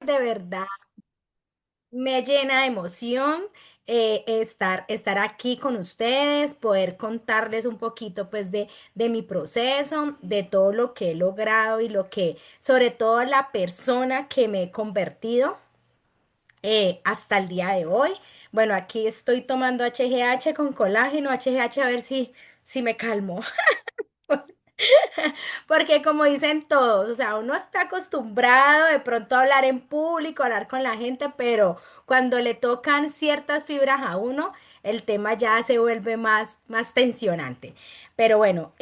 de verdad me llena de emoción estar aquí con ustedes, poder contarles un poquito pues de mi proceso, de todo lo que he logrado y lo que, sobre todo la persona que me he convertido hasta el día de hoy. Bueno, aquí estoy tomando HGH con colágeno, HGH a ver si me calmo. Porque como dicen todos, o sea, uno está acostumbrado de pronto a hablar en público, a hablar con la gente, pero cuando le tocan ciertas fibras a uno, el tema ya se vuelve más tensionante. Pero bueno,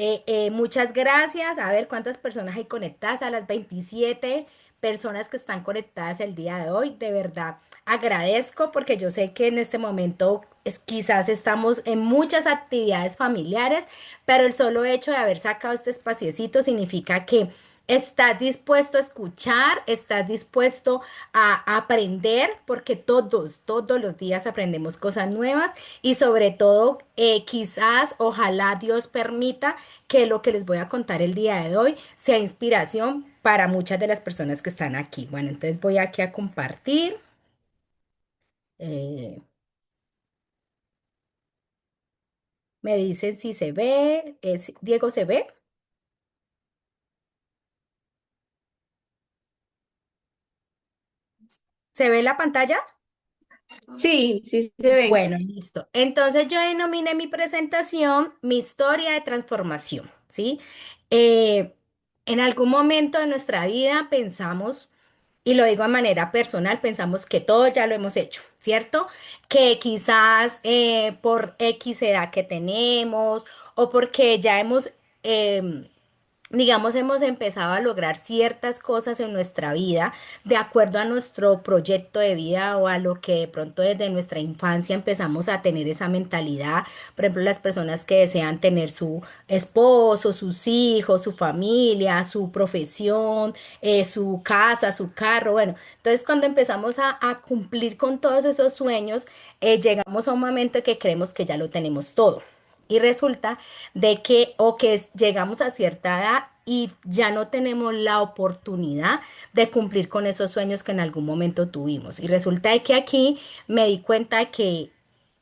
muchas gracias. A ver cuántas personas hay conectadas, a las 27 personas que están conectadas el día de hoy. De verdad, agradezco porque yo sé que en este momento quizás estamos en muchas actividades familiares, pero el solo hecho de haber sacado este espaciecito significa que estás dispuesto a escuchar, estás dispuesto a aprender, porque todos los días aprendemos cosas nuevas y sobre todo, quizás, ojalá Dios permita que lo que les voy a contar el día de hoy sea inspiración para muchas de las personas que están aquí. Bueno, entonces voy aquí a compartir. eh, Me dicen si se ve, Diego, ¿se ve? ¿Se ve la pantalla? Sí, sí se ve. Bueno, listo. Entonces yo denominé mi presentación mi historia de transformación, ¿sí? Eh, en algún momento de nuestra vida pensamos, y lo digo de manera personal, pensamos que todo ya lo hemos hecho, ¿cierto? Que quizás por X edad que tenemos o porque ya hemos digamos, hemos empezado a lograr ciertas cosas en nuestra vida de acuerdo a nuestro proyecto de vida o a lo que de pronto desde nuestra infancia empezamos a tener esa mentalidad. Por ejemplo, las personas que desean tener su esposo, sus hijos, su familia, su profesión, su casa, su carro. Bueno, entonces cuando empezamos a cumplir con todos esos sueños, llegamos a un momento en que creemos que ya lo tenemos todo. Y resulta de que o que llegamos a cierta edad y ya no tenemos la oportunidad de cumplir con esos sueños que en algún momento tuvimos. Y resulta de que aquí me di cuenta de que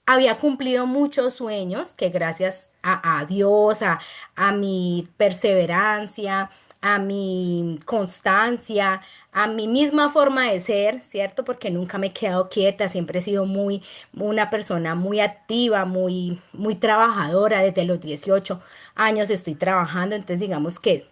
había cumplido muchos sueños que gracias a Dios, a mi perseverancia, a mi constancia, a mi misma forma de ser, ¿cierto? Porque nunca me he quedado quieta, siempre he sido una persona muy activa, muy trabajadora. Desde los 18 años estoy trabajando, entonces digamos que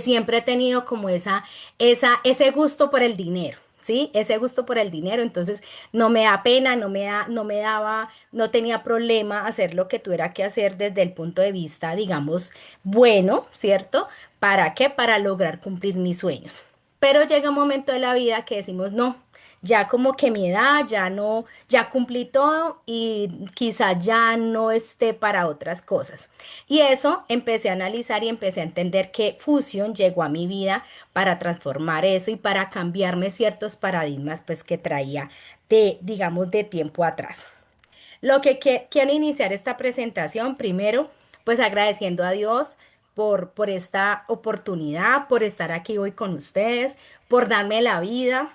siempre he tenido como ese gusto por el dinero, ¿sí? Ese gusto por el dinero, entonces no me da pena, no me daba, no tenía problema hacer lo que tuviera que hacer desde el punto de vista, digamos, bueno, ¿cierto? ¿Para qué? Para lograr cumplir mis sueños. Pero llega un momento de la vida que decimos, no, ya como que mi edad, ya no, ya cumplí todo y quizás ya no esté para otras cosas. Y eso empecé a analizar y empecé a entender que Fusion llegó a mi vida para transformar eso y para cambiarme ciertos paradigmas pues que traía de, digamos, de tiempo atrás. Lo que quiero iniciar esta presentación primero, pues agradeciendo a Dios por esta oportunidad, por estar aquí hoy con ustedes, por darme la vida,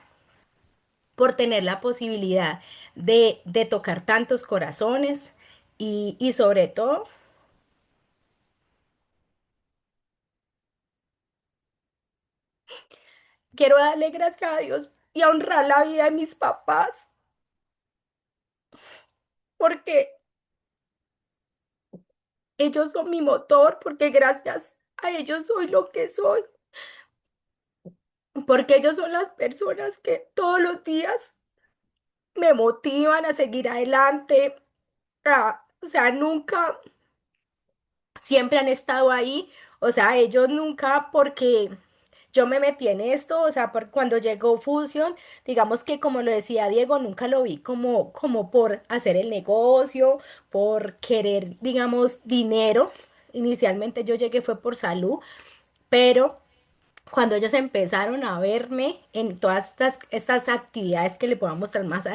por tener la posibilidad de tocar tantos corazones y sobre todo quiero darle gracias a Dios y a honrar la vida de mis papás, porque ellos son mi motor, porque gracias a ellos soy lo que soy, porque ellos son las personas que todos los días me motivan a seguir adelante, o sea, nunca, siempre han estado ahí, o sea, ellos nunca porque yo me metí en esto, o sea, cuando llegó Fusion, digamos que como lo decía Diego, nunca lo vi como por hacer el negocio, por querer, digamos, dinero. Inicialmente yo llegué fue por salud, pero cuando ellos empezaron a verme en todas estas actividades que le puedo mostrar más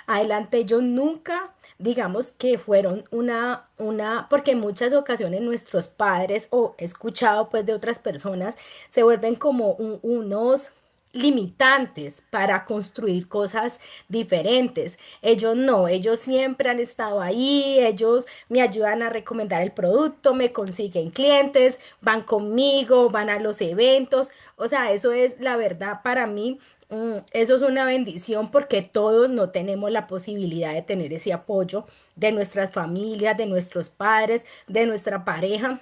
adelante, ellos nunca, digamos que fueron porque en muchas ocasiones nuestros padres, o he escuchado pues de otras personas, se vuelven como unos, limitantes para construir cosas diferentes. Ellos no, ellos siempre han estado ahí, ellos me ayudan a recomendar el producto, me consiguen clientes, van conmigo, van a los eventos. O sea, eso es la verdad para mí. Eso es una bendición porque todos no tenemos la posibilidad de tener ese apoyo de nuestras familias, de nuestros padres, de nuestra pareja.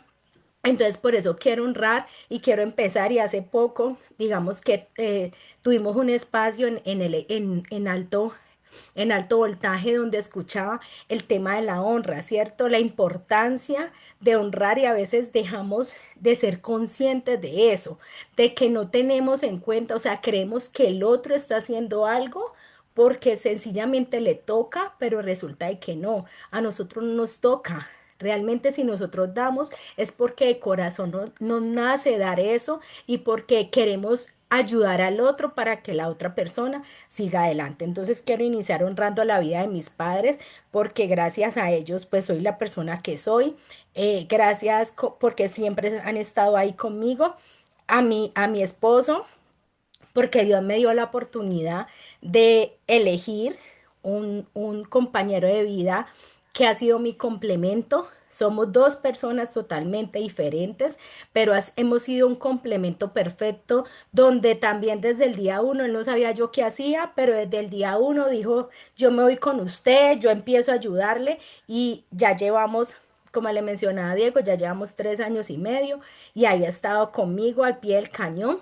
Entonces, por eso quiero honrar y quiero empezar. Y hace poco, digamos que tuvimos un espacio en alto voltaje donde escuchaba el tema de la honra, ¿cierto? La importancia de honrar y a veces dejamos de ser conscientes de eso, de que no tenemos en cuenta, o sea, creemos que el otro está haciendo algo porque sencillamente le toca, pero resulta de que no, a nosotros no nos toca. Realmente si nosotros damos es porque de corazón nos nace dar eso y porque queremos ayudar al otro para que la otra persona siga adelante. Entonces quiero iniciar honrando la vida de mis padres porque gracias a ellos pues soy la persona que soy. Gracias porque siempre han estado ahí conmigo. A mi esposo porque Dios me dio la oportunidad de elegir un compañero de vida que ha sido mi complemento. Somos dos personas totalmente diferentes, pero hemos sido un complemento perfecto, donde también desde el día uno, él no sabía yo qué hacía, pero desde el día uno dijo, yo me voy con usted, yo empiezo a ayudarle y ya llevamos, como le mencionaba a Diego, ya llevamos 3 años y medio y ahí ha estado conmigo al pie del cañón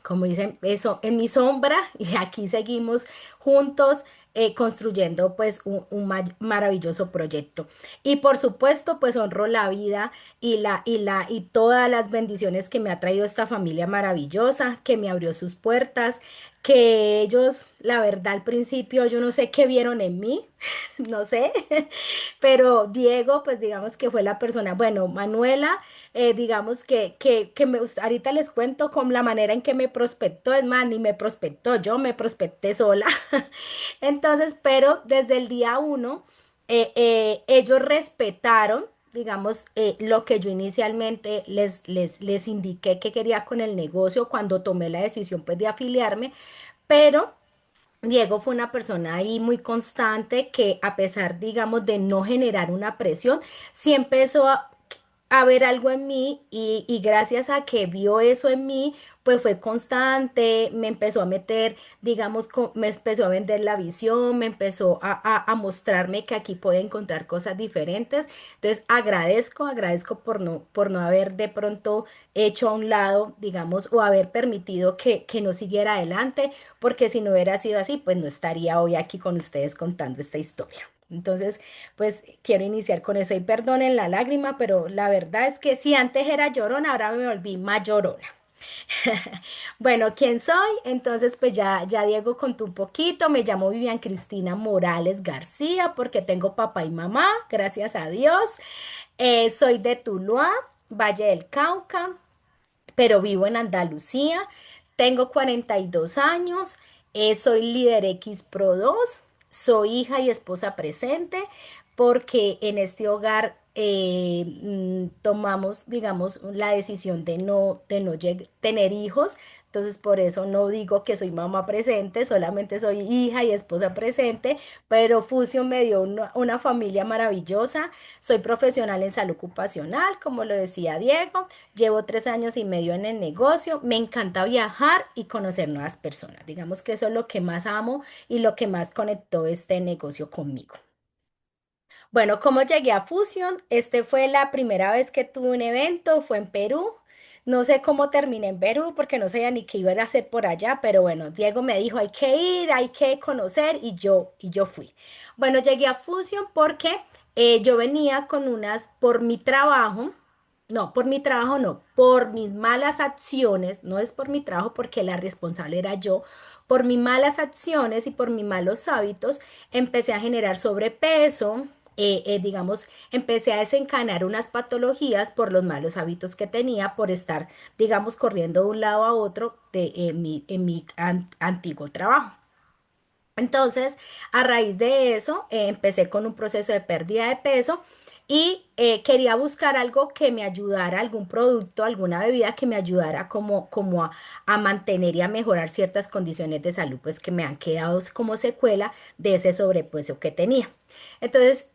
como dicen, eso en mi sombra y aquí seguimos juntos construyendo pues maravilloso proyecto. Y por supuesto pues honro la vida y todas las bendiciones que me ha traído esta familia maravillosa, que me abrió sus puertas, que ellos, la verdad al principio yo no sé qué vieron en mí, no sé, pero Diego, pues digamos que fue la persona, bueno, Manuela, digamos que ahorita les cuento con la manera en que me prospectó, es más, ni me prospectó, yo me prospecté sola. Entonces, pero desde el día uno, ellos respetaron, digamos, lo que yo inicialmente les indiqué que quería con el negocio cuando tomé la decisión, pues, de afiliarme, pero Diego fue una persona ahí muy constante que a pesar, digamos, de no generar una presión, sí empezó a ver algo en mí y gracias a que vio eso en mí, pues fue constante, me empezó a meter, digamos, me empezó a vender la visión, me empezó a mostrarme que aquí puede encontrar cosas diferentes. Entonces agradezco por no haber de pronto hecho a un lado, digamos, o haber permitido que no siguiera adelante porque si no hubiera sido así, pues no estaría hoy aquí con ustedes contando esta historia. Entonces, pues quiero iniciar con eso y perdonen la lágrima, pero la verdad es que si antes era llorona, ahora me volví más llorona. Bueno, ¿quién soy? Entonces, pues ya Diego contó un poquito. Me llamo Vivian Cristina Morales García porque tengo papá y mamá, gracias a Dios. Soy de Tuluá, Valle del Cauca, pero vivo en Andalucía. Tengo 42 años, soy líder X Pro 2, soy hija y esposa presente porque en este hogar tomamos, digamos, la decisión de no tener hijos. Entonces, por eso no digo que soy mamá presente, solamente soy hija y esposa presente, pero Fusion me dio una familia maravillosa. Soy profesional en salud ocupacional, como lo decía Diego. Llevo 3 años y medio en el negocio. Me encanta viajar y conocer nuevas personas. Digamos que eso es lo que más amo y lo que más conectó este negocio conmigo. Bueno, ¿cómo llegué a Fusion? Este fue la primera vez que tuve un evento, fue en Perú. No sé cómo terminé en Perú porque no sabía ni qué iba a hacer por allá, pero bueno, Diego me dijo, hay que ir, hay que conocer y yo fui. Bueno, llegué a Fusion porque yo venía con unas, por mi trabajo, no, por mi trabajo no, por mis malas acciones, no es por mi trabajo porque la responsable era yo, por mis malas acciones y por mis malos hábitos, empecé a generar sobrepeso, digamos, empecé a desencadenar unas patologías por los malos hábitos que tenía, por estar, digamos, corriendo de un lado a otro en mi antiguo trabajo. Entonces, a raíz de eso, empecé con un proceso de pérdida de peso y quería buscar algo que me ayudara, algún producto, alguna bebida que me ayudara como a mantener y a mejorar ciertas condiciones de salud, pues que me han quedado como secuela de ese sobrepeso que tenía. Entonces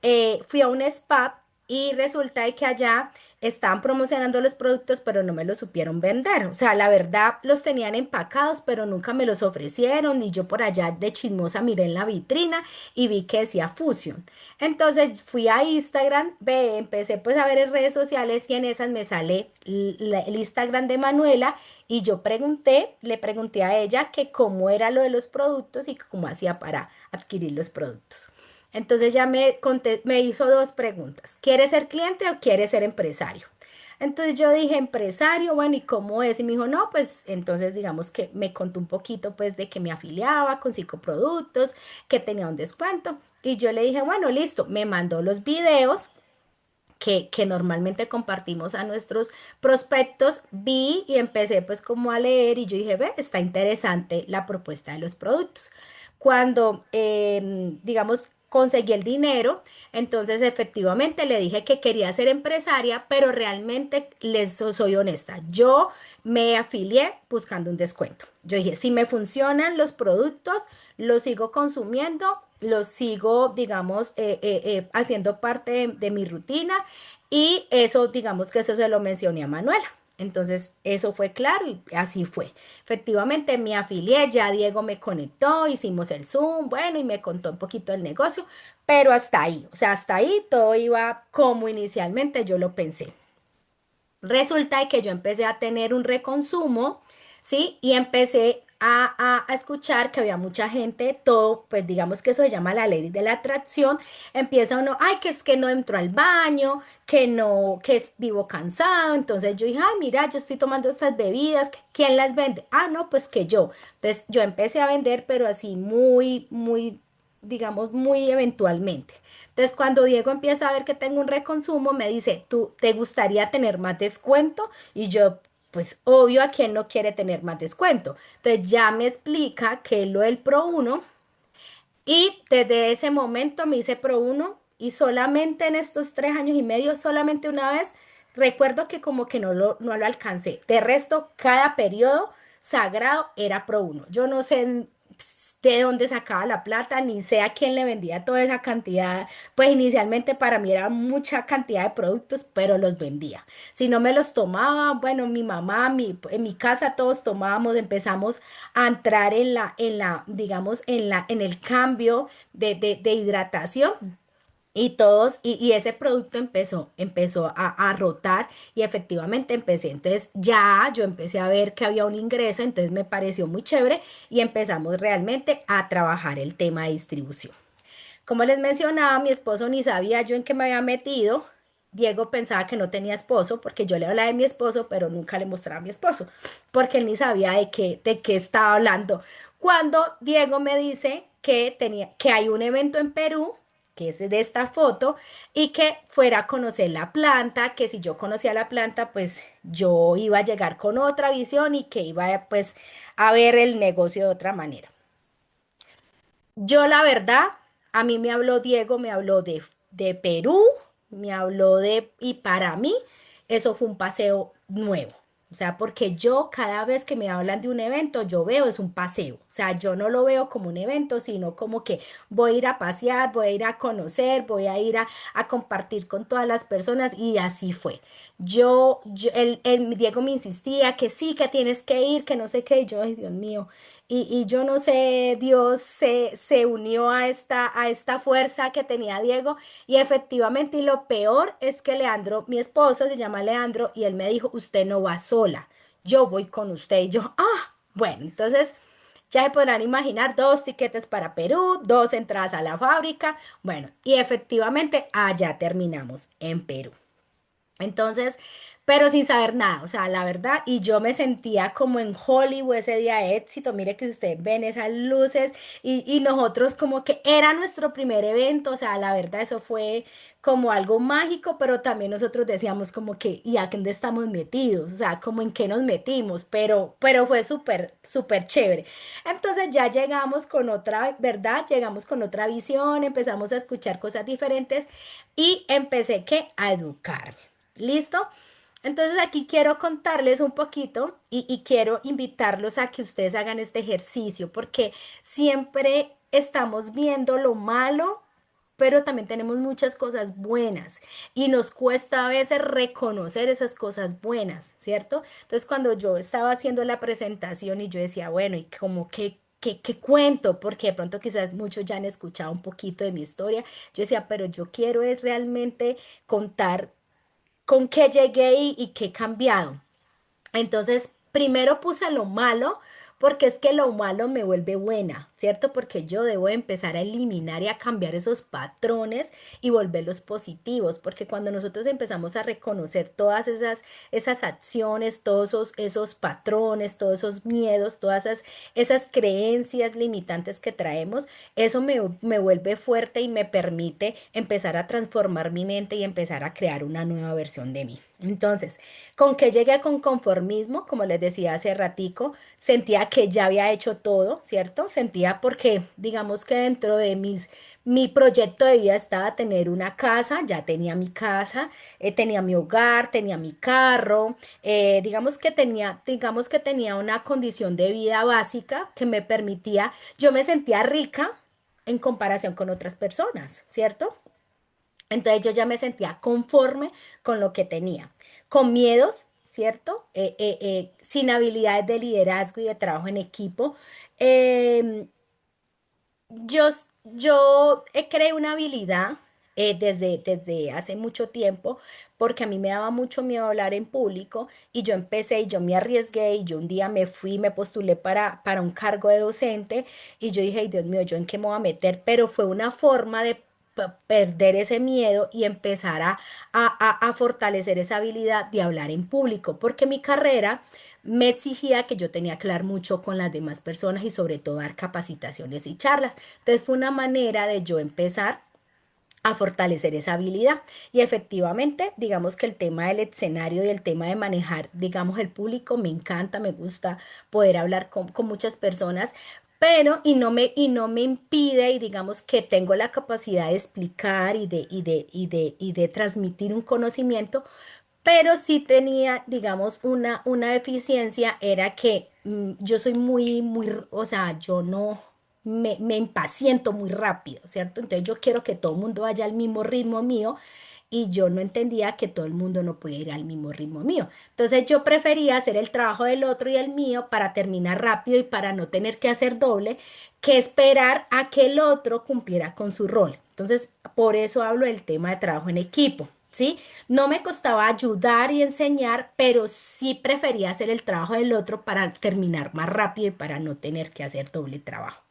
fui a un spa y resulta de que allá estaban promocionando los productos, pero no me los supieron vender. O sea, la verdad los tenían empacados, pero nunca me los ofrecieron, y yo por allá de chismosa miré en la vitrina y vi que decía Fusion. Entonces fui a Instagram, empecé pues a ver en redes sociales y en esas me sale el Instagram de Manuela, y yo le pregunté a ella que cómo era lo de los productos y cómo hacía para adquirir los productos. Entonces ya me hizo dos preguntas: ¿quieres ser cliente o quieres ser empresario? Entonces yo dije empresario, bueno, ¿y cómo es? Y me dijo, no, pues entonces digamos que me contó un poquito pues de que me afiliaba con 5 productos, que tenía un descuento. Y yo le dije, bueno, listo, me mandó los videos que normalmente compartimos a nuestros prospectos, vi y empecé pues como a leer, y yo dije, ve, está interesante la propuesta de los productos. Cuando, digamos, conseguí el dinero, entonces efectivamente le dije que quería ser empresaria, pero realmente soy honesta, yo me afilié buscando un descuento. Yo dije, si me funcionan los productos, los sigo consumiendo, los sigo, digamos, haciendo parte de mi rutina, y eso, digamos que eso se lo mencioné a Manuela. Entonces, eso fue claro y así fue. Efectivamente, me afilié, ya Diego me conectó, hicimos el Zoom, bueno, y me contó un poquito del negocio, pero hasta ahí, o sea, hasta ahí todo iba como inicialmente yo lo pensé. Resulta de que yo empecé a tener un reconsumo, ¿sí? Y empecé a escuchar que había mucha gente, todo, pues digamos que eso se llama la ley de la atracción. Empieza uno, ay, que es que no entro al baño, que no, vivo cansado. Entonces yo dije, ay, mira, yo estoy tomando estas bebidas, ¿quién las vende? Ah, no, pues que yo. Entonces yo empecé a vender, pero así muy, digamos, muy eventualmente. Entonces, cuando Diego empieza a ver que tengo un reconsumo, me dice, ¿tú te gustaría tener más descuento? Y yo, pues obvio, ¿a quién no quiere tener más descuento? Entonces ya me explica que es lo del Pro Uno, y desde ese momento me hice Pro Uno, y solamente en estos 3 años y medio, solamente una vez, recuerdo que como que no lo alcancé. De resto, cada periodo sagrado era Pro Uno. Yo no sé de dónde sacaba la plata, ni sé a quién le vendía toda esa cantidad. Pues inicialmente para mí era mucha cantidad de productos, pero los vendía. Si no me los tomaba, bueno, mi mamá, en mi casa todos tomábamos, empezamos a entrar digamos, en el cambio de hidratación. Y todos, y ese producto empezó a rotar, y efectivamente empecé. Entonces ya yo empecé a ver que había un ingreso, entonces me pareció muy chévere y empezamos realmente a trabajar el tema de distribución. Como les mencionaba, mi esposo ni sabía yo en qué me había metido. Diego pensaba que no tenía esposo porque yo le hablaba de mi esposo, pero nunca le mostraba a mi esposo, porque él ni sabía de qué estaba hablando. Cuando Diego me dice que hay un evento en Perú, que es de esta foto, y que fuera a conocer la planta, que si yo conocía la planta, pues yo iba a llegar con otra visión y que iba pues a ver el negocio de otra manera. Yo la verdad, a mí me habló Diego, me habló de Perú, me habló y para mí eso fue un paseo nuevo. O sea, porque yo cada vez que me hablan de un evento, yo veo es un paseo. O sea, yo no lo veo como un evento, sino como que voy a ir a pasear, voy a ir a conocer, voy a ir a compartir con todas las personas, y así fue. Diego me insistía que sí, que tienes que ir, que no sé qué, y yo, ay, Dios mío. Y yo no sé, Dios se unió a esta fuerza que tenía Diego, y efectivamente, y lo peor es que Leandro, mi esposo, se llama Leandro, y él me dijo, usted no va sola, yo voy con usted. Y yo, bueno, entonces ya se podrán imaginar, 2 tiquetes para Perú, 2 entradas a la fábrica, bueno, y efectivamente allá terminamos en Perú. Entonces, pero sin saber nada, o sea, la verdad, y yo me sentía como en Hollywood ese día de éxito, mire que ustedes ven esas luces y nosotros como que era nuestro primer evento, o sea, la verdad eso fue como algo mágico, pero también nosotros decíamos como que, ¿y a dónde estamos metidos? O sea, como en qué nos metimos, pero fue súper, súper chévere. Entonces ya llegamos con otra, ¿verdad? Llegamos con otra visión, empezamos a escuchar cosas diferentes y empecé, ¿qué? A educarme. ¿Listo? Entonces aquí quiero contarles un poquito y quiero invitarlos a que ustedes hagan este ejercicio porque siempre estamos viendo lo malo, pero también tenemos muchas cosas buenas y nos cuesta a veces reconocer esas cosas buenas, ¿cierto? Entonces cuando yo estaba haciendo la presentación y yo decía, bueno, ¿y como qué cuento? Porque de pronto quizás muchos ya han escuchado un poquito de mi historia. Yo decía, pero yo quiero es realmente contar con qué llegué y qué he cambiado. Entonces, primero puse lo malo, porque es que lo malo me vuelve buena, ¿cierto? Porque yo debo empezar a eliminar y a cambiar esos patrones y volverlos positivos, porque cuando nosotros empezamos a reconocer todas esas acciones, todos esos patrones, todos esos miedos, todas esas creencias limitantes que traemos, eso me vuelve fuerte y me permite empezar a transformar mi mente y empezar a crear una nueva versión de mí. Entonces, con que llegué con conformismo, como les decía hace ratico, sentía que ya había hecho todo, ¿cierto? Sentía porque, digamos que dentro de mi proyecto de vida estaba tener una casa, ya tenía mi casa, tenía mi hogar, tenía mi carro, digamos que tenía una condición de vida básica que me permitía, yo me sentía rica en comparación con otras personas, ¿cierto? Entonces yo ya me sentía conforme con lo que tenía, con miedos, ¿cierto? Sin habilidades de liderazgo y de trabajo en equipo. Em, yo creé una habilidad desde hace mucho tiempo porque a mí me daba mucho miedo hablar en público y yo empecé y yo me arriesgué y yo un día me fui, me postulé para un cargo de docente y yo dije, "Ay, Dios mío, ¿yo en qué me voy a meter?" Pero fue una forma de perder ese miedo y empezar a fortalecer esa habilidad de hablar en público porque mi carrera me exigía que yo tenía que hablar mucho con las demás personas y sobre todo dar capacitaciones y charlas. Entonces fue una manera de yo empezar a fortalecer esa habilidad. Y efectivamente, digamos que el tema del escenario y el tema de manejar, digamos, el público me encanta, me gusta poder hablar con muchas personas. Pero, y no me impide, y digamos que tengo la capacidad de explicar y de transmitir un conocimiento, pero sí tenía, digamos, una deficiencia, era que yo soy o sea, yo no me impaciento muy rápido, ¿cierto? Entonces yo quiero que todo el mundo vaya al mismo ritmo mío y yo no entendía que todo el mundo no podía ir al mismo ritmo mío. Entonces yo prefería hacer el trabajo del otro y el mío para terminar rápido y para no tener que hacer doble, que esperar a que el otro cumpliera con su rol. Entonces, por eso hablo del tema de trabajo en equipo. ¿Sí? No me costaba ayudar y enseñar, pero sí prefería hacer el trabajo del otro para terminar más rápido y para no tener que hacer doble trabajo.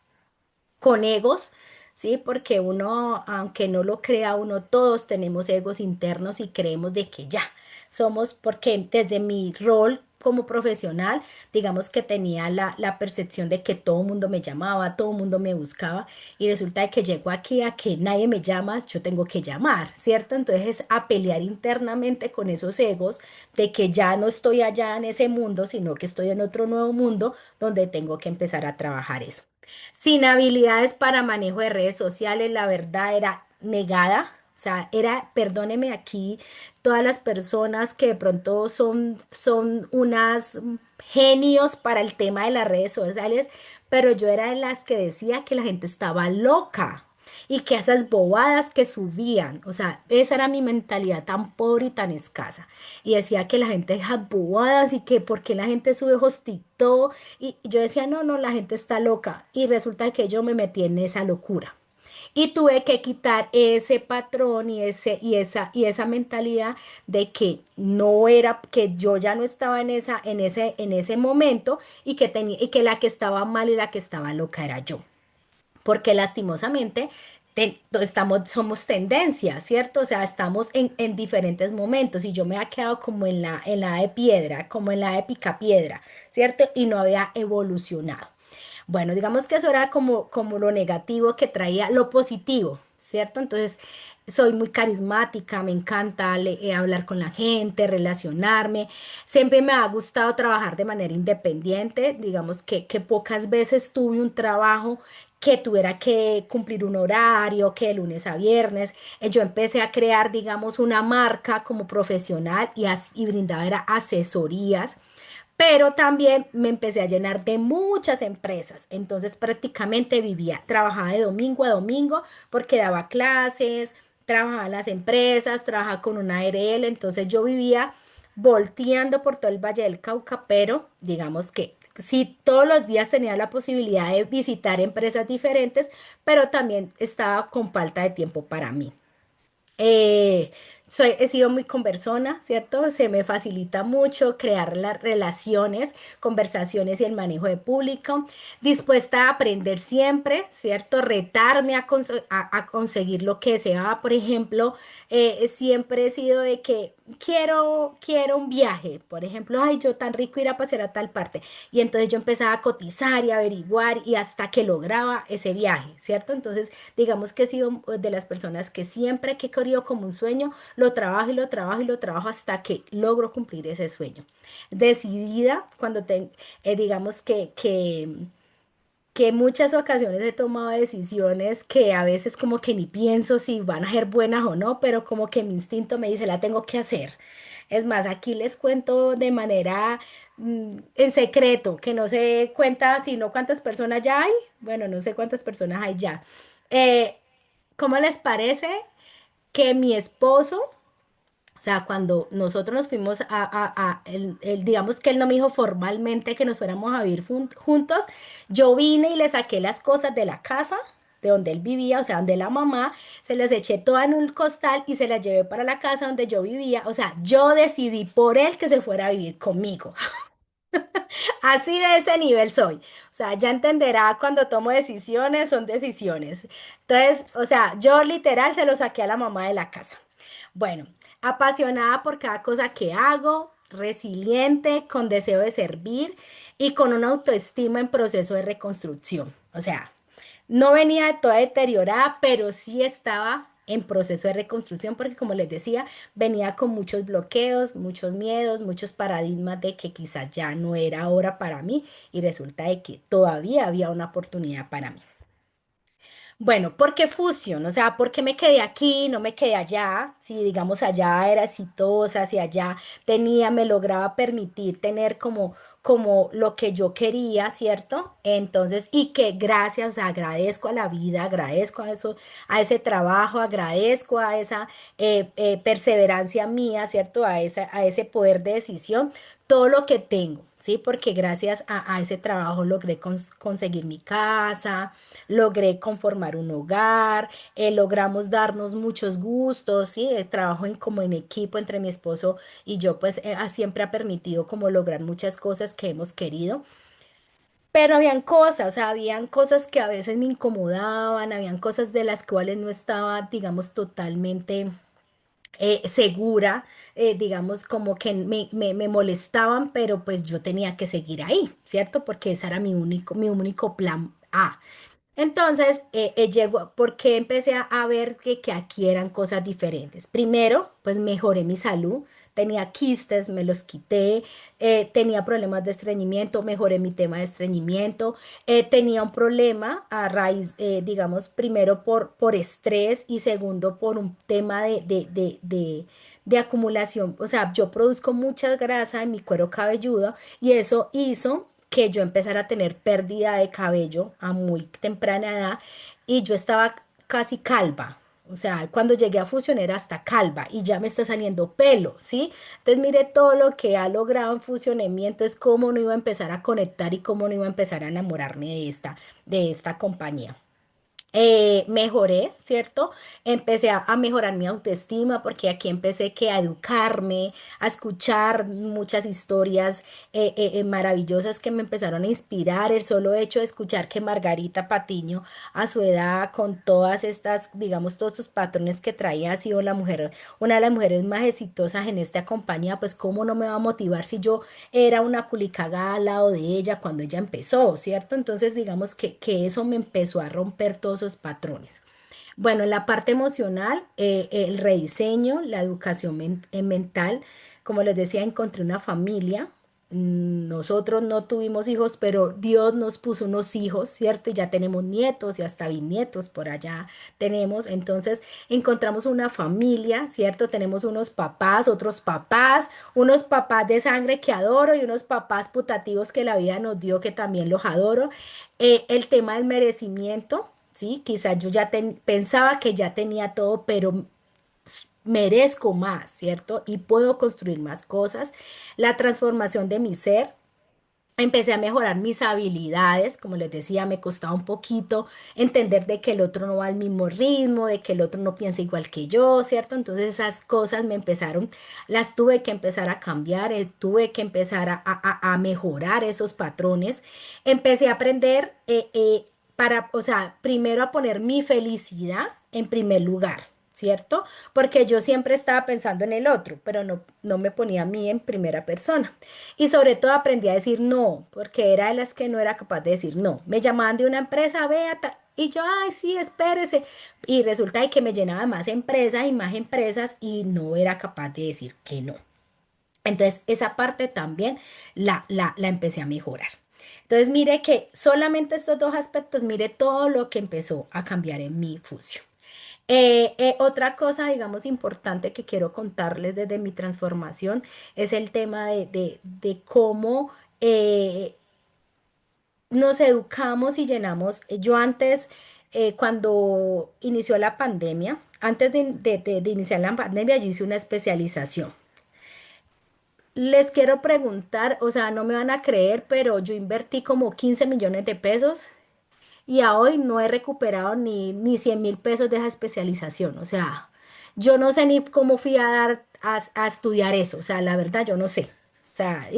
Con egos, ¿sí? Porque uno, aunque no lo crea uno, todos tenemos egos internos y creemos de que ya somos, porque desde mi rol como profesional, digamos que tenía la percepción de que todo el mundo me llamaba, todo el mundo me buscaba y resulta de que llego aquí a que nadie me llama, yo tengo que llamar, ¿cierto? Entonces es a pelear internamente con esos egos de que ya no estoy allá en ese mundo, sino que estoy en otro nuevo mundo donde tengo que empezar a trabajar eso. Sin habilidades para manejo de redes sociales, la verdad era negada. O sea, perdóneme aquí, todas las personas que de pronto son unas genios para el tema de las redes sociales, pero yo era de las que decía que la gente estaba loca y que esas bobadas que subían, o sea, esa era mi mentalidad tan pobre y tan escasa. Y decía que la gente deja bobadas y que por qué la gente sube esos TikTok. Y yo decía, no, no, la gente está loca. Y resulta que yo me metí en esa locura. Y tuve que quitar ese patrón y esa mentalidad de que no era, que yo ya no estaba en ese momento y que la que estaba mal y la que estaba loca era yo porque lastimosamente somos tendencia, ¿cierto? O sea, estamos en diferentes momentos y yo me había quedado como en la de piedra, como en la de picapiedra, ¿cierto? Y no había evolucionado. Bueno, digamos que eso era como lo negativo que traía lo positivo, ¿cierto? Entonces, soy muy carismática, me encanta hablar con la gente, relacionarme. Siempre me ha gustado trabajar de manera independiente. Digamos que pocas veces tuve un trabajo que tuviera que cumplir un horario, que de lunes a viernes. Yo empecé a crear, digamos, una marca como profesional y brindaba era asesorías, pero también me empecé a llenar de muchas empresas. Entonces prácticamente vivía, trabajaba de domingo a domingo porque daba clases, trabajaba en las empresas, trabajaba con una ARL. Entonces yo vivía volteando por todo el Valle del Cauca, pero digamos que sí, todos los días tenía la posibilidad de visitar empresas diferentes, pero también estaba con falta de tiempo para mí. Eh, he sido muy conversona, ¿cierto? Se me facilita mucho crear las relaciones, conversaciones y el manejo de público. Dispuesta a aprender siempre, ¿cierto? Retarme a conseguir lo que deseaba. Por ejemplo, siempre he sido de que quiero un viaje. Por ejemplo, ay, yo tan rico ir a pasear a tal parte. Y entonces yo empezaba a cotizar y averiguar y hasta que lograba ese viaje, ¿cierto? Entonces, digamos que he sido de las personas que siempre que he querido como un sueño, lo trabajo y lo trabajo y lo trabajo hasta que logro cumplir ese sueño. Decidida, digamos que en muchas ocasiones he tomado decisiones que a veces como que ni pienso si van a ser buenas o no, pero como que mi instinto me dice, la tengo que hacer. Es más, aquí les cuento de manera en secreto, que no se cuenta sino cuántas personas ya hay. Bueno, no sé cuántas personas hay ya. Eh, ¿Cómo les parece que mi esposo, o sea, cuando nosotros nos fuimos digamos que él no me dijo formalmente que nos fuéramos a vivir juntos, yo vine y le saqué las cosas de la casa, de donde él vivía, o sea, donde la mamá, se las eché todas en un costal y se las llevé para la casa donde yo vivía, o sea, yo decidí por él que se fuera a vivir conmigo. Así de ese nivel soy. O sea, ya entenderá cuando tomo decisiones, son decisiones. Entonces, o sea, yo literal se lo saqué a la mamá de la casa. Bueno, apasionada por cada cosa que hago, resiliente, con deseo de servir y con una autoestima en proceso de reconstrucción. O sea, no venía de toda deteriorada, pero sí estaba en proceso de reconstrucción porque, como les decía, venía con muchos bloqueos, muchos miedos, muchos paradigmas de que quizás ya no era hora para mí y resulta de que todavía había una oportunidad para mí. Bueno, ¿por qué fusión? O sea, ¿por qué me quedé aquí, no me quedé allá? Si digamos allá era exitosa, si allá tenía, me lograba permitir tener como lo que yo quería, ¿cierto? Entonces, y que gracias, o sea, agradezco a la vida, agradezco a eso, a ese trabajo, agradezco a esa perseverancia mía, ¿cierto? A ese poder de decisión, todo lo que tengo, ¿sí? Porque gracias a ese trabajo logré conseguir mi casa, logré conformar un hogar, logramos darnos muchos gustos, ¿sí? El trabajo como en equipo entre mi esposo y yo, pues siempre ha permitido como lograr muchas cosas que hemos querido. Pero habían cosas, o sea, habían cosas que a veces me incomodaban, habían cosas de las cuales no estaba, digamos, totalmente segura, digamos, como que me molestaban, pero pues yo tenía que seguir ahí, ¿cierto? Porque ese era mi único plan A. Entonces, llegó, porque empecé a ver que aquí eran cosas diferentes. Primero, pues mejoré mi salud. Tenía quistes, me los quité. Tenía problemas de estreñimiento, mejoré mi tema de estreñimiento. Tenía un problema a raíz, digamos, primero por estrés y segundo por un tema de acumulación. O sea, yo produzco mucha grasa en mi cuero cabelludo y eso hizo que yo empezara a tener pérdida de cabello a muy temprana edad y yo estaba casi calva. O sea, cuando llegué a Fusión era hasta calva y ya me está saliendo pelo, ¿sí? Entonces mire todo lo que ha logrado en Fusión en mí, entonces cómo no iba a empezar a conectar y cómo no iba a empezar a enamorarme de esta compañía. Mejoré, ¿cierto? Empecé a mejorar mi autoestima porque aquí empecé que a educarme, a escuchar muchas historias maravillosas que me empezaron a inspirar. El solo hecho de escuchar que Margarita Patiño a su edad, con todas estas, digamos, todos sus patrones que traía, ha sido la mujer, una de las mujeres más exitosas en esta compañía, pues cómo no me va a motivar si yo era una culicagada al lado de ella cuando ella empezó, ¿cierto? Entonces, digamos que eso me empezó a romper todos esos patrones. Bueno, en la parte emocional, el rediseño, la educación mental, como les decía, encontré una familia. Nosotros no tuvimos hijos, pero Dios nos puso unos hijos, ¿cierto? Y ya tenemos nietos y hasta bisnietos por allá tenemos. Entonces, encontramos una familia, ¿cierto? Tenemos unos papás, otros papás, unos papás de sangre que adoro y unos papás putativos que la vida nos dio que también los adoro. El tema del merecimiento. Sí, quizás yo ya pensaba que ya tenía todo, pero merezco más, ¿cierto? Y puedo construir más cosas. La transformación de mi ser. Empecé a mejorar mis habilidades, como les decía, me costaba un poquito entender de que el otro no va al mismo ritmo, de que el otro no piensa igual que yo, ¿cierto? Entonces esas cosas me empezaron, las tuve que empezar a cambiar, tuve que empezar a mejorar esos patrones. Empecé a aprender o sea, primero a poner mi felicidad en primer lugar. ¿Cierto? Porque yo siempre estaba pensando en el otro, pero no me ponía a mí en primera persona. Y sobre todo aprendí a decir no, porque era de las que no era capaz de decir no. Me llamaban de una empresa, vea, y yo, ay, sí, espérese. Y resulta de que me llenaba de más empresas y más empresas y no era capaz de decir que no. Entonces, esa parte también la empecé a mejorar. Entonces, mire que solamente estos dos aspectos, mire todo lo que empezó a cambiar en mi fusión. Otra cosa, digamos, importante que quiero contarles desde mi transformación es el tema de cómo nos educamos y llenamos. Yo antes, cuando inició la pandemia, antes de iniciar la pandemia, yo hice una especialización. Les quiero preguntar, o sea, no me van a creer, pero yo invertí como 15 millones de pesos y a hoy no he recuperado ni 100.000 pesos de esa especialización. O sea, yo no sé ni cómo fui a estudiar eso. O sea, la verdad, yo no sé. O sea,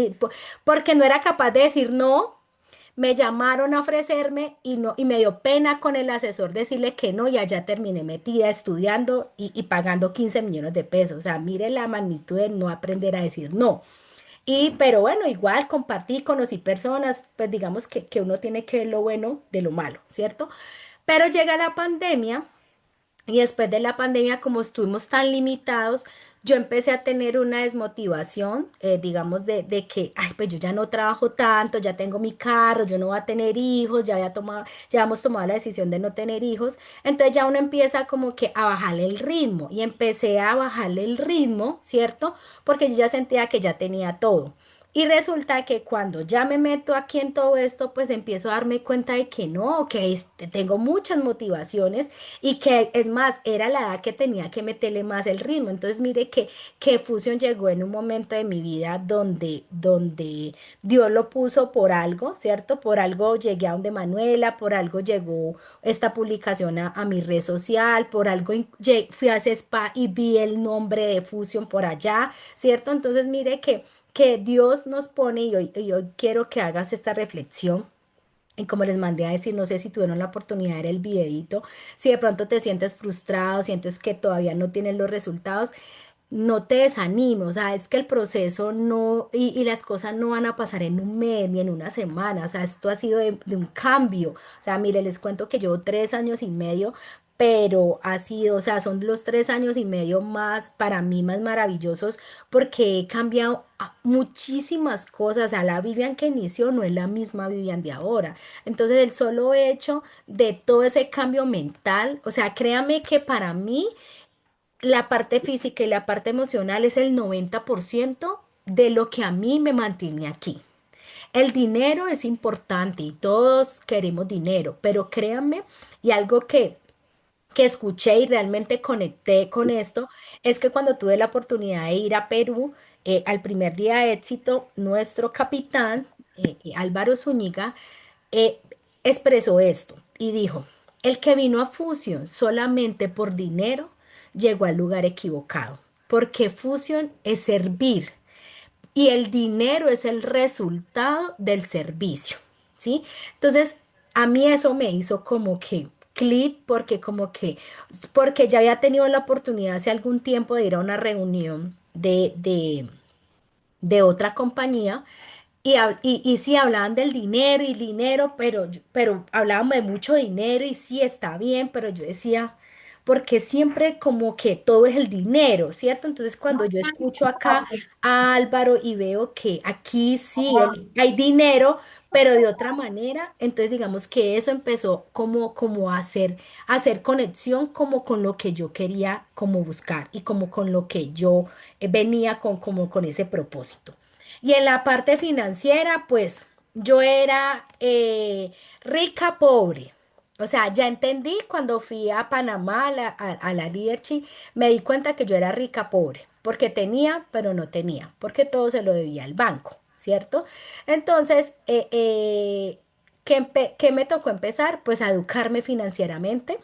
porque no era capaz de decir no. Me llamaron a ofrecerme y no, y me dio pena con el asesor decirle que no, y allá terminé metida estudiando y pagando 15 millones de pesos. O sea, mire la magnitud de no aprender a decir no. Pero bueno, igual compartí, conocí personas, pues digamos que uno tiene que ver lo bueno de lo malo, ¿cierto? Pero llega la pandemia y después de la pandemia, como estuvimos tan limitados, yo empecé a tener una desmotivación, digamos, de que, ay, pues yo ya no trabajo tanto, ya tengo mi carro, yo no voy a tener hijos, ya hemos tomado la decisión de no tener hijos. Entonces ya uno empieza como que a bajarle el ritmo y empecé a bajarle el ritmo, ¿cierto? Porque yo ya sentía que ya tenía todo. Y resulta que cuando ya me meto aquí en todo esto, pues empiezo a darme cuenta de que no, que tengo muchas motivaciones y que es más, era la edad que tenía que meterle más el ritmo. Entonces mire que Fusion llegó en un momento de mi vida donde Dios lo puso por algo, ¿cierto? Por algo llegué a donde Manuela, por algo llegó esta publicación a mi red social, por algo fui a ese spa y vi el nombre de Fusion por allá, ¿cierto? Entonces mire que Dios nos pone y hoy quiero que hagas esta reflexión. Y como les mandé a decir, no sé si tuvieron la oportunidad de ver el videito, si de pronto te sientes frustrado, sientes que todavía no tienes los resultados, no te desanimes, o sea, es que el proceso no, y las cosas no van a pasar en un mes ni en una semana, o sea, esto ha sido de un cambio, o sea, mire, les cuento que llevo 3 años y medio, pero ha sido, o sea, son los 3 años y medio más, para mí, más maravillosos, porque he cambiado muchísimas cosas, a la Vivian que inició no es la misma Vivian de ahora, entonces el solo hecho de todo ese cambio mental, o sea, créame que para mí, la parte física y la parte emocional es el 90% de lo que a mí me mantiene aquí. El dinero es importante y todos queremos dinero, pero créanme, y algo que escuché y realmente conecté con esto, es que cuando tuve la oportunidad de ir a Perú, al primer día de éxito, nuestro capitán, Álvaro Zúñiga, eh, expresó esto y dijo, El que vino a Fusion solamente por dinero llegó al lugar equivocado, porque Fusion es servir y el dinero es el resultado del servicio, ¿sí? Entonces, a mí eso me hizo como que clic, porque ya había tenido la oportunidad hace algún tiempo de ir a una reunión de otra compañía y sí hablaban del dinero y dinero, pero hablábamos de mucho dinero y sí está bien, pero yo decía, porque siempre como que todo es el dinero, ¿cierto? Entonces cuando yo escucho acá a Álvaro y veo que aquí sí hay dinero, pero de otra manera, entonces digamos que eso empezó como a hacer conexión como con lo que yo quería como buscar y como con lo que yo venía como con ese propósito. Y en la parte financiera, pues yo era rica, pobre. O sea, ya entendí cuando fui a Panamá a la Leadership, me di cuenta que yo era rica, pobre, porque tenía, pero no tenía, porque todo se lo debía al banco, ¿cierto? Entonces, ¿qué me tocó empezar? Pues a educarme financieramente,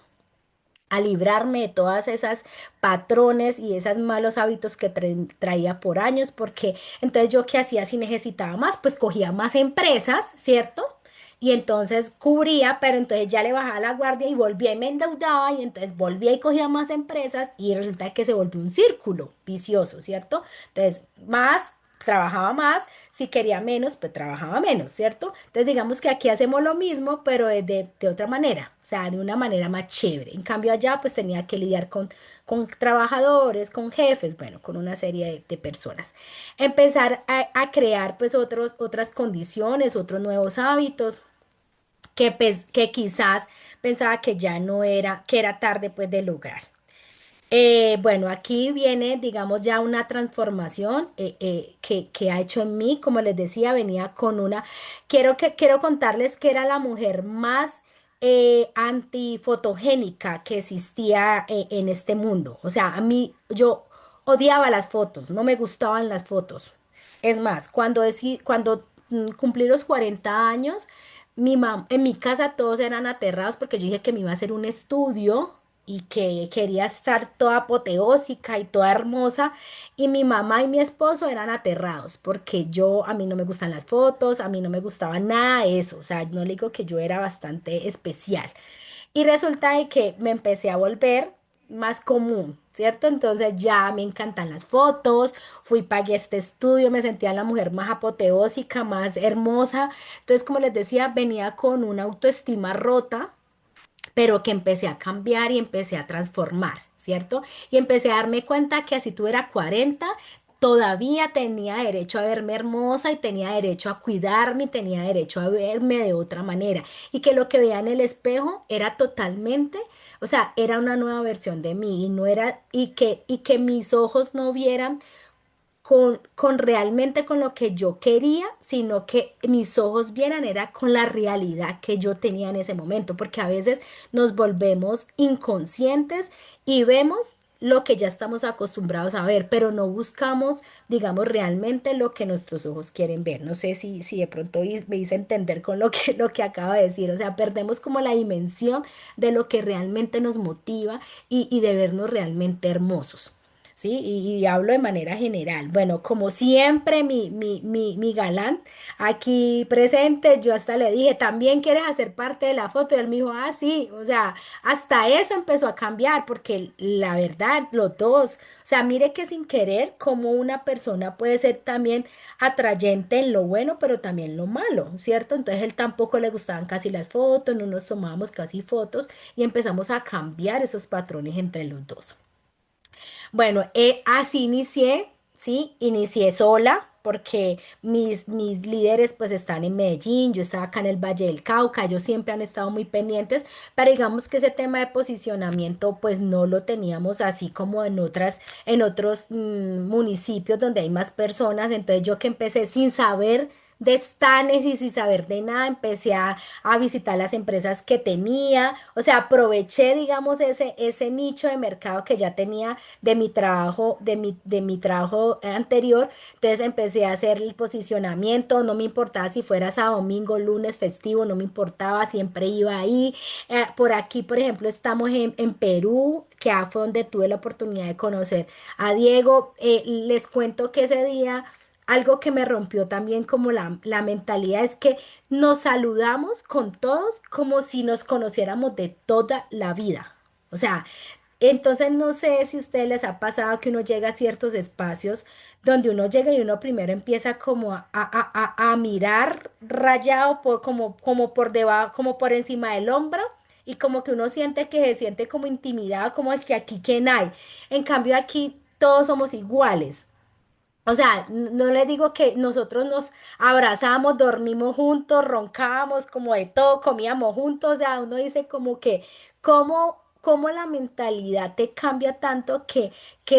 a librarme de todas esas patrones y esos malos hábitos que traía por años, porque entonces yo qué hacía si necesitaba más, pues cogía más empresas, ¿cierto? Y entonces cubría, pero entonces ya le bajaba la guardia y volvía y me endeudaba y entonces volvía y cogía más empresas y resulta que se volvió un círculo vicioso, ¿cierto? Entonces, trabajaba más, si quería menos, pues trabajaba menos, ¿cierto? Entonces digamos que aquí hacemos lo mismo, pero de otra manera, o sea, de una manera más chévere. En cambio allá pues tenía que lidiar con trabajadores, con jefes, bueno, con una serie de personas. Empezar a crear pues otras condiciones, otros nuevos hábitos que quizás pensaba que ya no era, que era tarde pues de lograr. Bueno, aquí viene, digamos, ya una transformación que ha hecho en mí. Como les decía, venía con una. Quiero contarles que era la mujer más antifotogénica que existía en este mundo. O sea, a mí, yo odiaba las fotos, no me gustaban las fotos. Es más, cuando cumplí los 40 años, en mi casa todos eran aterrados porque yo dije que me iba a hacer un estudio y que quería estar toda apoteósica y toda hermosa. Y mi mamá y mi esposo eran aterrados porque a mí no me gustan las fotos, a mí no me gustaba nada de eso. O sea, no le digo que yo era bastante especial. Y resulta de que me empecé a volver más común, ¿cierto? Entonces ya me encantan las fotos, pagué este estudio, me sentía la mujer más apoteósica, más hermosa. Entonces, como les decía, venía con una autoestima rota pero que empecé a cambiar y empecé a transformar, ¿cierto? Y empecé a darme cuenta que así tuviera 40, todavía tenía derecho a verme hermosa y tenía derecho a cuidarme y tenía derecho a verme de otra manera. Y que lo que veía en el espejo era totalmente, o sea, era una nueva versión de mí y no era, y que mis ojos no vieran con realmente con lo que yo quería, sino que mis ojos vieran era con la realidad que yo tenía en ese momento, porque a veces nos volvemos inconscientes y vemos lo que ya estamos acostumbrados a ver, pero no buscamos, digamos, realmente lo que nuestros ojos quieren ver. No sé si de pronto me hice entender con lo que acabo de decir, o sea, perdemos como la dimensión de lo que realmente nos motiva y de vernos realmente hermosos. ¿Sí? Y hablo de manera general. Bueno, como siempre, mi galán aquí presente, yo hasta le dije, ¿también quieres hacer parte de la foto? Y él me dijo, ah, sí, o sea, hasta eso empezó a cambiar, porque la verdad, los dos, o sea, mire que sin querer, como una persona puede ser también atrayente en lo bueno, pero también en lo malo, ¿cierto? Entonces él tampoco le gustaban casi las fotos, no nos tomábamos casi fotos y empezamos a cambiar esos patrones entre los dos. Bueno, así inicié, ¿sí? Inicié sola porque mis líderes pues están en Medellín, yo estaba acá en el Valle del Cauca, ellos siempre han estado muy pendientes, pero digamos que ese tema de posicionamiento pues no lo teníamos así como en otros municipios donde hay más personas, entonces yo que empecé sin saber de estanes y sin saber de nada empecé a visitar las empresas que tenía, o sea, aproveché, digamos, ese nicho de mercado que ya tenía de mi trabajo, de mi trabajo anterior. Entonces empecé a hacer el posicionamiento, no me importaba si fuera sábado, domingo, lunes, festivo, no me importaba, siempre iba ahí. Por aquí, por ejemplo, estamos en Perú, que fue donde tuve la oportunidad de conocer a Diego. Les cuento que ese día algo que me rompió también como la mentalidad es que nos saludamos con todos como si nos conociéramos de toda la vida. O sea, entonces no sé si a ustedes les ha pasado que uno llega a ciertos espacios donde uno llega y uno primero empieza como a mirar rayado como por debajo, como por encima del hombro y como que uno siente que se siente como intimidado, como que aquí quién hay. En cambio aquí todos somos iguales. O sea, no les digo que nosotros nos abrazamos, dormimos juntos, roncábamos, como de todo, comíamos juntos. O sea, uno dice como que, ¿cómo la mentalidad te cambia tanto que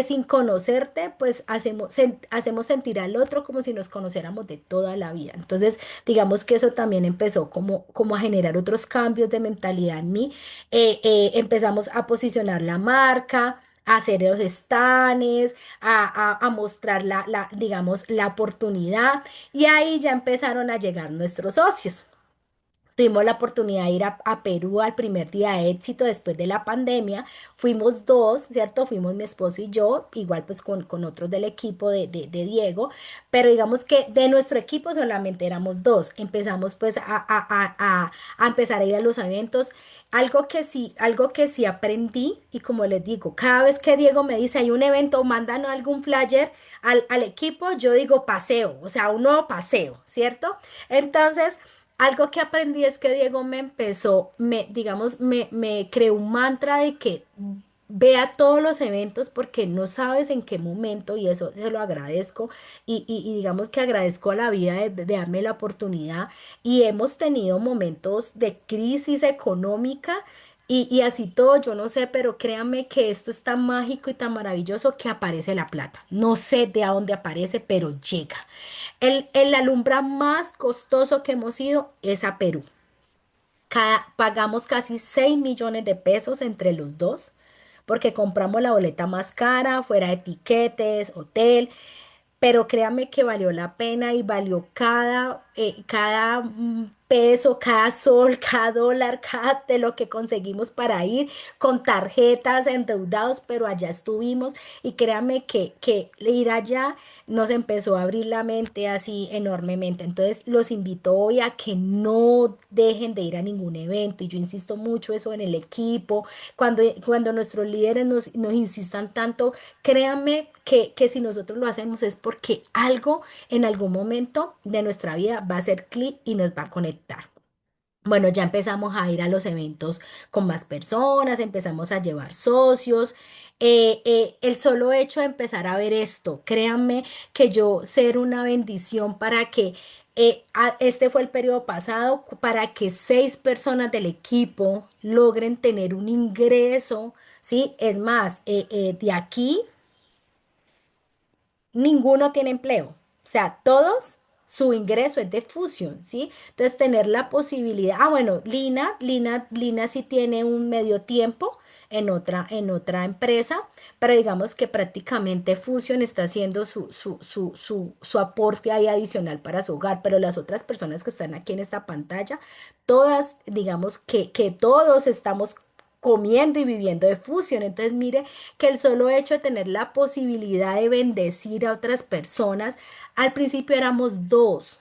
sin conocerte, pues hacemos sentir al otro como si nos conociéramos de toda la vida? Entonces, digamos que eso también empezó como a generar otros cambios de mentalidad en mí. Empezamos a posicionar la marca, a hacer los stands a mostrar digamos, la oportunidad y ahí ya empezaron a llegar nuestros socios. Tuvimos la oportunidad de ir a Perú al primer día de éxito después de la pandemia. Fuimos dos, ¿cierto? Fuimos mi esposo y yo, igual pues con otros del equipo de Diego, pero digamos que de nuestro equipo solamente éramos dos. Empezamos pues a empezar a ir a los eventos. Algo que sí aprendí y como les digo, cada vez que Diego me dice hay un evento, mandan algún flyer al equipo, yo digo paseo, o sea, un nuevo paseo, ¿cierto? Entonces... Algo que aprendí es que Diego me empezó, digamos, me creó un mantra de que vea todos los eventos porque no sabes en qué momento, y eso se lo agradezco, y digamos que agradezco a la vida de darme la oportunidad, y hemos tenido momentos de crisis económica. Y así todo, yo no sé, pero créanme que esto es tan mágico y tan maravilloso que aparece la plata. No sé de a dónde aparece, pero llega. El alumbra más costoso que hemos ido es a Perú. Pagamos casi 6 millones de pesos entre los dos, porque compramos la boleta más cara, fuera de tiquetes, hotel, pero créame que valió la pena y valió cada peso, cada sol, cada dólar, cada de lo que conseguimos para ir con tarjetas, endeudados, pero allá estuvimos y créame que ir allá nos empezó a abrir la mente así enormemente. Entonces los invito hoy a que no dejen de ir a ningún evento y yo insisto mucho eso en el equipo, cuando nuestros líderes nos insistan tanto. Créanme que si nosotros lo hacemos es porque algo en algún momento de nuestra vida va a hacer clic y nos va a conectar. Bueno, ya empezamos a ir a los eventos con más personas, empezamos a llevar socios. El solo hecho de empezar a ver esto, créanme que yo ser una bendición para que este fue el periodo pasado, para que 6 personas del equipo logren tener un ingreso, ¿sí? Es más, de aquí ninguno tiene empleo. O sea, todos su ingreso es de fusión, ¿sí? Entonces, tener la posibilidad, bueno, Lina sí tiene un medio tiempo en otra empresa, pero digamos que prácticamente Fusion está haciendo su aporte ahí adicional para su hogar, pero las otras personas que están aquí en esta pantalla, todas, digamos que todos estamos comiendo y viviendo de Fusion. Entonces, mire que el solo hecho de tener la posibilidad de bendecir a otras personas, al principio éramos dos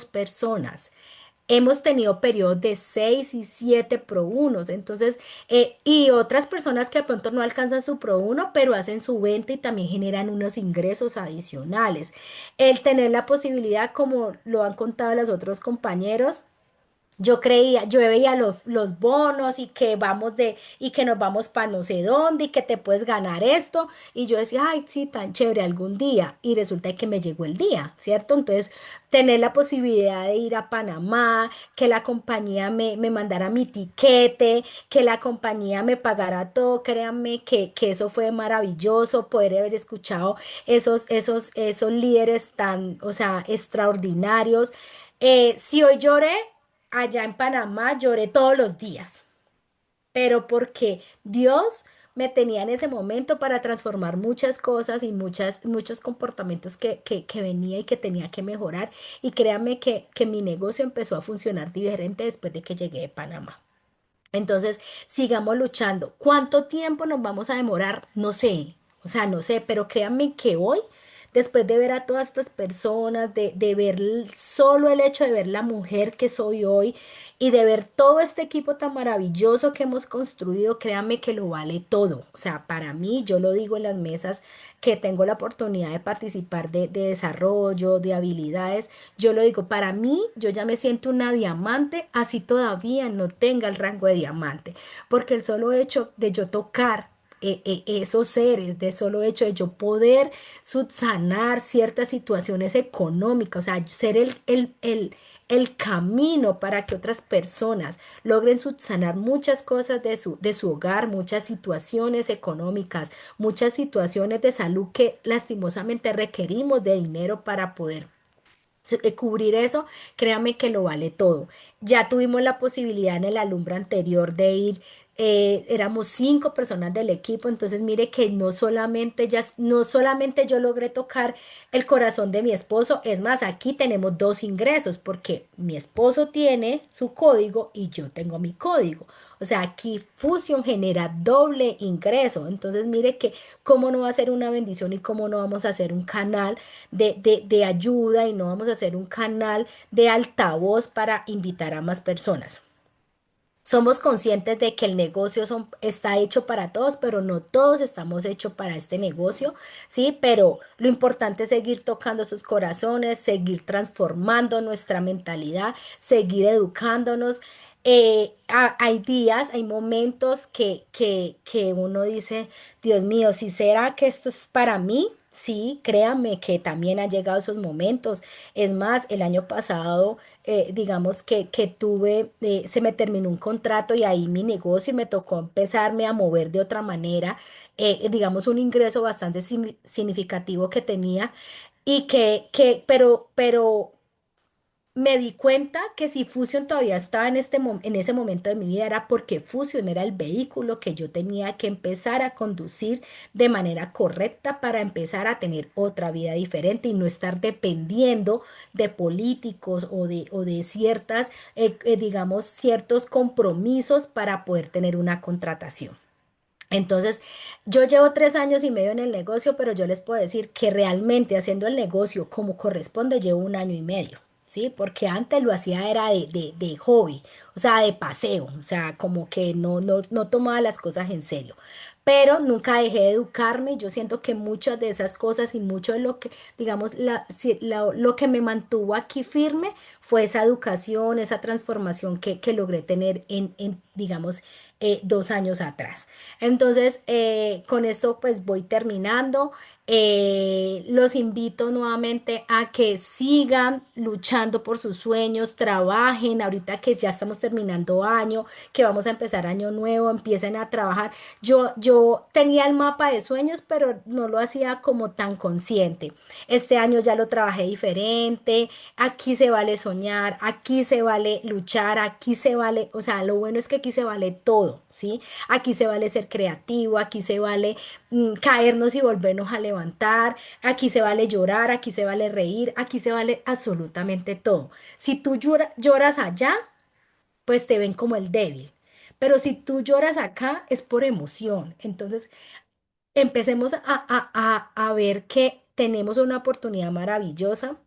personas. Hemos tenido periodos de 6 y 7 Pro 1, entonces, y otras personas que de pronto no alcanzan su Pro 1, pero hacen su venta y también generan unos ingresos adicionales. El tener la posibilidad, como lo han contado los otros compañeros, Yo creía, yo veía los bonos y que vamos y que nos vamos para no sé dónde y que te puedes ganar esto. Y yo decía, ay, sí, tan chévere algún día. Y resulta que me llegó el día, ¿cierto? Entonces, tener la posibilidad de ir a Panamá, que la compañía me mandara mi tiquete, que la compañía me pagara todo, créanme que eso fue maravilloso, poder haber escuchado esos líderes tan, o sea, extraordinarios. Si hoy lloré, allá en Panamá lloré todos los días, pero porque Dios me tenía en ese momento para transformar muchas cosas y muchos comportamientos que venía y que tenía que mejorar. Y créanme que mi negocio empezó a funcionar diferente después de que llegué de Panamá. Entonces, sigamos luchando. ¿Cuánto tiempo nos vamos a demorar? No sé, o sea, no sé, pero créanme que hoy, después de ver a todas estas personas, de ver solo el hecho de ver la mujer que soy hoy y de ver todo este equipo tan maravilloso que hemos construido, créanme que lo vale todo. O sea, para mí, yo lo digo en las mesas que tengo la oportunidad de participar de desarrollo, de habilidades. Yo lo digo, para mí, yo ya me siento una diamante, así todavía no tenga el rango de diamante, porque el solo hecho de yo tocar esos seres, de solo hecho de yo poder subsanar ciertas situaciones económicas, o sea, ser el camino para que otras personas logren subsanar muchas cosas de su hogar, muchas situaciones económicas, muchas situaciones de salud que lastimosamente requerimos de dinero para poder cubrir eso, créame que lo vale todo. Ya tuvimos la posibilidad en el alumbro anterior de ir, éramos 5 personas del equipo, entonces mire que no solamente yo logré tocar el corazón de mi esposo, es más, aquí tenemos dos ingresos porque mi esposo tiene su código y yo tengo mi código. O sea, aquí Fusion genera doble ingreso. Entonces, mire que cómo no va a ser una bendición y cómo no vamos a hacer un canal de ayuda y no vamos a hacer un canal de altavoz para invitar a más personas. Somos conscientes de que el negocio está hecho para todos, pero no todos estamos hechos para este negocio, ¿sí? Pero lo importante es seguir tocando sus corazones, seguir transformando nuestra mentalidad, seguir educándonos. Hay días, hay momentos que uno dice, Dios mío, si será que esto es para mí? Sí, créanme que también han llegado esos momentos. Es más, el año pasado digamos que tuve, se me terminó un contrato y ahí mi negocio y me tocó empezarme a mover de otra manera, digamos un ingreso bastante significativo que tenía y pero me di cuenta que si Fusion todavía estaba en ese momento de mi vida era porque Fusion era el vehículo que yo tenía que empezar a conducir de manera correcta para empezar a tener otra vida diferente y no estar dependiendo de políticos o de ciertas, digamos, ciertos compromisos para poder tener una contratación. Entonces, yo llevo 3 años y medio en el negocio, pero yo les puedo decir que realmente haciendo el negocio como corresponde, llevo 1 año y medio, ¿sí? Porque antes lo hacía era de hobby, o sea, de paseo, o sea, como que no tomaba las cosas en serio. Pero nunca dejé de educarme. Yo siento que muchas de esas cosas y mucho de lo que, digamos, lo que me mantuvo aquí firme fue esa educación, esa transformación que logré tener digamos, 2 años atrás. Entonces, con esto pues voy terminando. Los invito nuevamente a que sigan luchando por sus sueños, trabajen ahorita que ya estamos terminando año, que vamos a empezar año nuevo, empiecen a trabajar. Yo tenía el mapa de sueños, pero no lo hacía como tan consciente. Este año ya lo trabajé diferente. Aquí se vale soñar, aquí se vale luchar, aquí se vale, o sea, lo bueno es que aquí se vale todo, ¿sí? Aquí se vale ser creativo, aquí se vale caernos y volvernos a levantar, aquí se vale llorar, aquí se vale reír, aquí se vale absolutamente todo. Si tú lloras allá, pues te ven como el débil. Pero si tú lloras acá, es por emoción. Entonces, empecemos a ver que tenemos una oportunidad maravillosa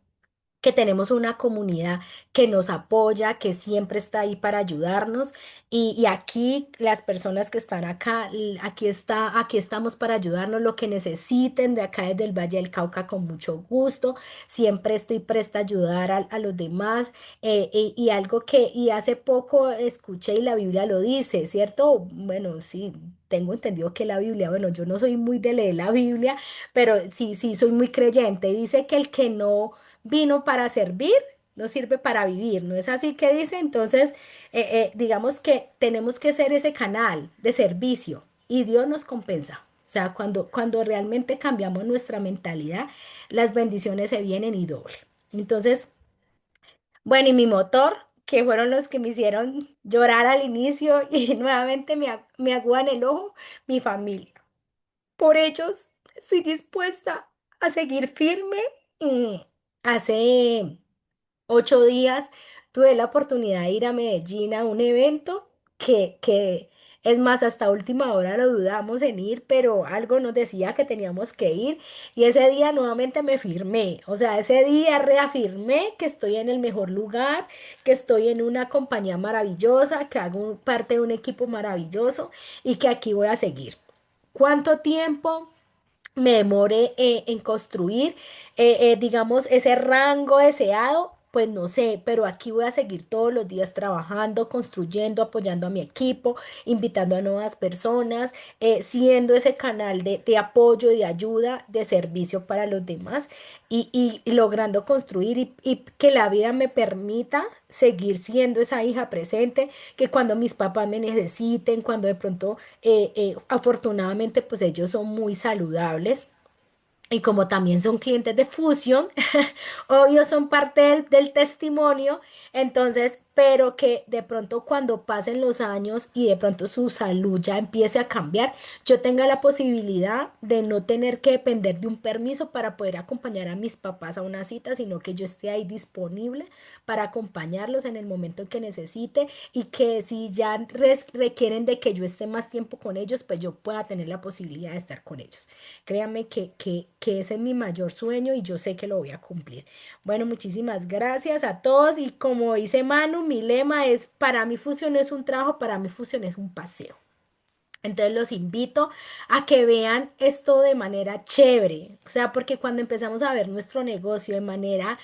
que tenemos una comunidad que nos apoya, que siempre está ahí para ayudarnos. Y aquí las personas que están acá, aquí estamos para ayudarnos, lo que necesiten de acá desde el Valle del Cauca con mucho gusto. Siempre estoy presta a ayudar a los demás. Y algo y hace poco escuché y la Biblia lo dice, ¿cierto? Bueno, sí. Tengo entendido que la Biblia, bueno, yo no soy muy de leer la Biblia, pero sí, sí, soy muy creyente. Dice que el que no vino para servir, no sirve para vivir, ¿no es así que dice? Entonces, digamos que tenemos que ser ese canal de servicio y Dios nos compensa. O sea, cuando realmente cambiamos nuestra mentalidad, las bendiciones se vienen y doble. Entonces, bueno, y mi motor, que fueron los que me hicieron llorar al inicio y nuevamente me aguan el ojo, mi familia. Por ellos estoy dispuesta a seguir firme. Mm, Hace 8 días tuve la oportunidad de ir a Medellín a un evento que es más, hasta última hora lo dudamos en ir, pero algo nos decía que teníamos que ir y ese día nuevamente me firmé, o sea, ese día reafirmé que estoy en el mejor lugar, que estoy en una compañía maravillosa, que hago parte de un equipo maravilloso y que aquí voy a seguir. ¿Cuánto tiempo me demore en construir, digamos, ese rango deseado? Pues no sé, pero aquí voy a seguir todos los días trabajando, construyendo, apoyando a mi equipo, invitando a nuevas personas, siendo ese canal de apoyo, de ayuda, de servicio para los demás y logrando construir y que la vida me permita seguir siendo esa hija presente, que cuando mis papás me necesiten, cuando de pronto afortunadamente, pues ellos son muy saludables. Y como también son clientes de Fusion, obvio son parte del testimonio, entonces, pero que de pronto cuando pasen los años y de pronto su salud ya empiece a cambiar, yo tenga la posibilidad de no tener que depender de un permiso para poder acompañar a mis papás a una cita, sino que yo esté ahí disponible para acompañarlos en el momento que necesite y que si ya requieren de que yo esté más tiempo con ellos, pues yo pueda tener la posibilidad de estar con ellos. Créame que ese es mi mayor sueño y yo sé que lo voy a cumplir. Bueno, muchísimas gracias a todos y como dice Manu, mi lema es, para mí fusión es un trabajo, para mí fusión es un paseo. Entonces los invito a que vean esto de manera chévere, o sea, porque cuando empezamos a ver nuestro negocio de manera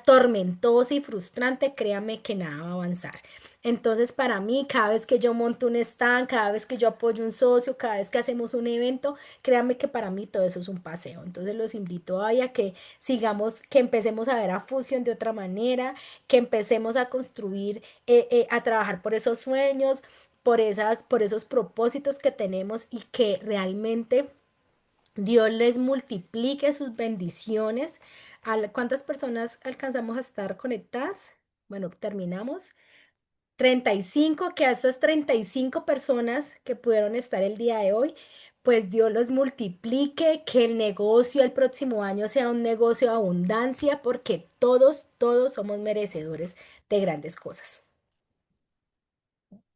tormentosa y frustrante, créame que nada va a avanzar. Entonces, para mí, cada vez que yo monto un stand, cada vez que yo apoyo un socio, cada vez que hacemos un evento, créanme que para mí todo eso es un paseo. Entonces, los invito a que sigamos, que empecemos a ver a Fusion de otra manera, que empecemos a construir, a trabajar por esos sueños, por esos propósitos que tenemos y que realmente Dios les multiplique sus bendiciones. ¿Cuántas personas alcanzamos a estar conectadas? Bueno, terminamos. 35, que a estas 35 personas que pudieron estar el día de hoy, pues Dios los multiplique, que el negocio el próximo año sea un negocio de abundancia, porque todos, todos somos merecedores de grandes cosas.